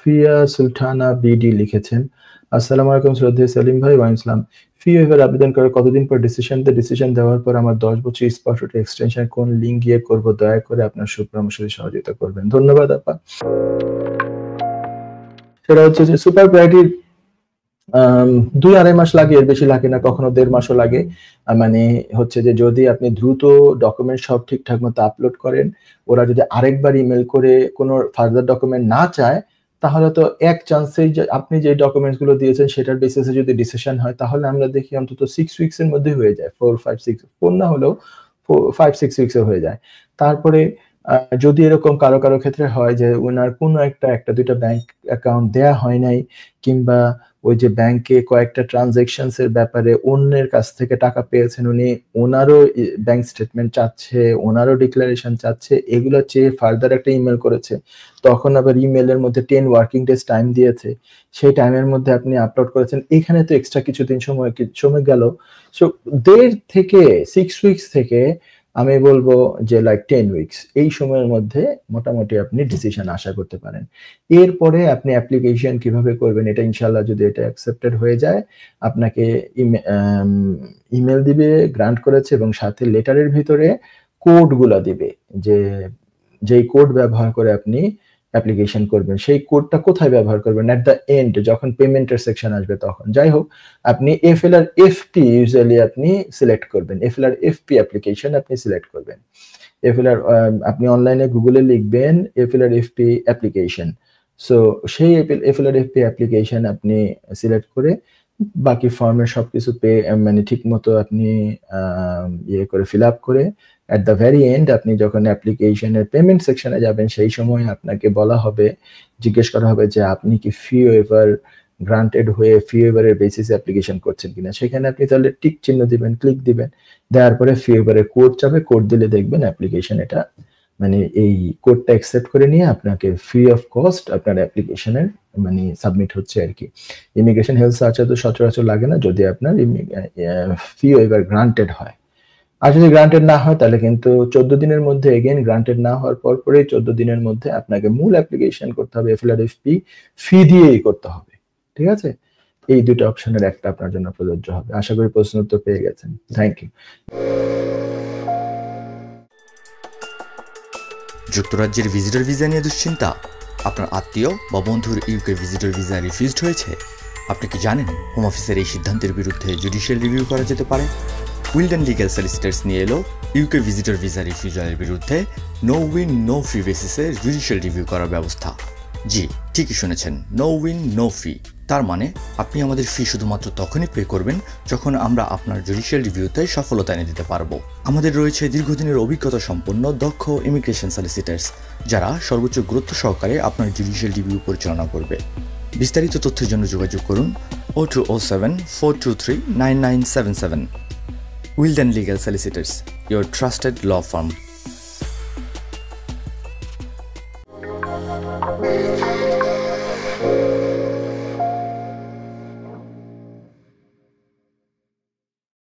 ফিয়া Sultana BD লিখেছেন, আসসালামু আলাইকুম শ্রদ্ধেয় সেলিম ভাই। ওয়ালাইকুম আসসালাম। ফি ওয়েভার আবেদন করার কতদিন পর ডিসিশন দেওয়ার পর আমার 10 বছর স্পট এক্সটেনশন কোন লিঙ্ক গিয়ে করব, দয়া করে আপনার সুপরামর্শ সহযোগিতা করবেন, ধন্যবাদ আপা। সেটা হচ্ছে যে সুপার প্রায়োরিটির 2-2.5 মাস লাগে, এর বেশি লাগে না, কখনো 1.5 মাসও লাগে। মানে হচ্ছে যে যদি আপনি দ্রুত ডকুমেন্ট সব ঠিকঠাক মতো আপলোড করেন, ওরা যদি আরেকবার ইমেল করে কোনো ফার্দার ডকুমেন্ট না চায়, তাহলে তো এক চান্সেই যে আপনি যে ডকুমেন্টস গুলো দিয়েছেন সেটার বেসিসে যদি ডিসিশন হয়, তাহলে আমরা দেখি অন্তত 6 উইকস এর মধ্যে হয়ে যায়, 4 না হলেও 5-6 উইকস এ হয়ে যায়। তারপরে যদি এরকম কারো কারো ক্ষেত্রে হয় যে ওনার কোনো একটা দুইটা ব্যাংক অ্যাকাউন্ট দেয়া হয় নাই, কিংবা ওই যে ব্যাংকে কয়েকটা ট্রানজাকশনস এর ব্যাপারে অন্যের কাছ থেকে টাকা পেয়েছেন উনি, ওনারও ব্যাংক স্টেটমেন্ট চাচ্ছে, ওনারও ডিক্লারেশন চাচ্ছে, এগুলো চেয়ে ফার্দার একটা ইমেল করেছে, তখন আবার ইমেলের মধ্যে 10 ওয়ার্কিং ডেজ টাইম দিয়েছে, সেই টাইমের মধ্যে আপনি আপলোড করেছেন, এখানে তো এক্সট্রা কিছুদিন সময় গেল। সো 1.5 থেকে 6 উইকস থেকে আমি বলবো যে লাইক 10 উইকস, এই সময়ের মধ্যে মোটামুটি আপনি ডিসিশন আশা করতে পারেন। এরপরে আপনি অ্যাপ্লিকেশন কিভাবে করবেন, এটা ইনশাল্লাহ যদি এটা অ্যাকসেপ্টেড হয়ে যায়, আপনাকে ইমেল দিবে গ্রান্ট করেছে, এবং সাথে লেটারের ভিতরে কোডগুলা দিবে, যে যেই কোড ব্যবহার করে আপনি অ্যাপ্লিকেশন করবেন, সেই কোডটা কোথায় ব্যবহার করবেন, এট দ্য এন্ড যখন পেমেন্টের সেকশন আসবে তখন। যাই হোক, আপনি এফএলআর এফপি ইউজুয়ালি আপনি সিলেক্ট করবেন, এফএলআর এফপি অ্যাপ্লিকেশন আপনি সিলেক্ট করবেন। এফএলআর আপনি অনলাইনে গুগলে লিখবেন এফএলআর এফপি অ্যাপ্লিকেশন। সো সেই এফএলআর এফপি অ্যাপ্লিকেশন আপনি সিলেক্ট করে বাকি ফর্মের সবকিছু মানে ঠিক মতো আপনি ইয়ে করে ফিল আপ করে, এট দ্য ভেরি এন্ড আপনি যখন অ্যাপ্লিকেশনের পেমেন্ট সেকশনে যাবেন, সেই সময় আপনাকে বলা হবে, জিজ্ঞেস করা হবে যে আপনি কি ফি ওয়েভার গ্রান্টেড হয়ে ফি ওয়েভারের বেসিসে অ্যাপ্লিকেশন করছেন কিনা। সেখানে আপনি তাহলে টিক চিহ্ন দিবেন, ক্লিক দিবেন, দেওয়ার পরে ফি ওয়েভারের কোড চাবে, কোড দিলে দেখবেন অ্যাপ্লিকেশন এটা মানে এই কোডটা অ্যাকসেপ্ট করে নিয়ে আপনাকে ফ্রি অফ কস্ট আপনার অ্যাপ্লিকেশনের মানে সাবমিট হচ্ছে আর কি। ইমিগ্রেশন হেলথ সার্চে তো সচরাচর লাগে না, যদি আপনার ফি ওয়েভার গ্রান্টেড হয়। আর যদি গ্রান্টেড না হয় তাহলে কিন্তু 14 দিনের মধ্যে, এগেইন গ্রান্টেড না হওয়ার পরেই 14 দিনের মধ্যে আপনাকে মূল অ্যাপ্লিকেশন করতে হবে, এফএলআর এফপি ফি দিয়েই করতে হবে। ঠিক আছে, এই দুটো অপশনের একটা আপনার জন্য প্রযোজ্য হবে। আশা করি প্রশ্ন উত্তর পেয়ে গেছেন। Thank you. যুক্তরাজ্যের ভিজিটর ভিসা নিয়ে দুশ্চিন্তা? আপনার আত্মীয় বা বন্ধুর ইউকে ভিজিটর ভিসা রিফিউজড হয়েছে? আপনি কি জানেন হোম অফিসের এই সিদ্ধান্তের বিরুদ্ধে জুডিশিয়াল রিভিউ করা যেতে পারে? উইলডেন লিগ্যাল সলিসিটার্স নিয়ে এলো ইউকে ভিজিটর ভিসা রিফিউজালের বিরুদ্ধে নো উইন নো ফি বেসিসে জুডিশিয়াল রিভিউ করার ব্যবস্থা। জি, ঠিকই শুনেছেন, নো উইন নো ফি। তার মানে আপনি আমাদের ফি শুধুমাত্র তখনই পে করবেন যখন আমরা আপনার জুডিশিয়াল রিভিউতে সফলতা এনে দিতে পারবো। আমাদের রয়েছে দীর্ঘদিনের অভিজ্ঞতা সম্পন্ন দক্ষ ইমিগ্রেশন সলিসিটার্স, যারা সর্বোচ্চ গুরুত্ব সহকারে আপনার জুডিশিয়াল রিভিউ পরিচালনা করবে। বিস্তারিত তথ্যের জন্য যোগাযোগ করুন 0207 423 9977। Wilden legal solicitors, your trusted law firm.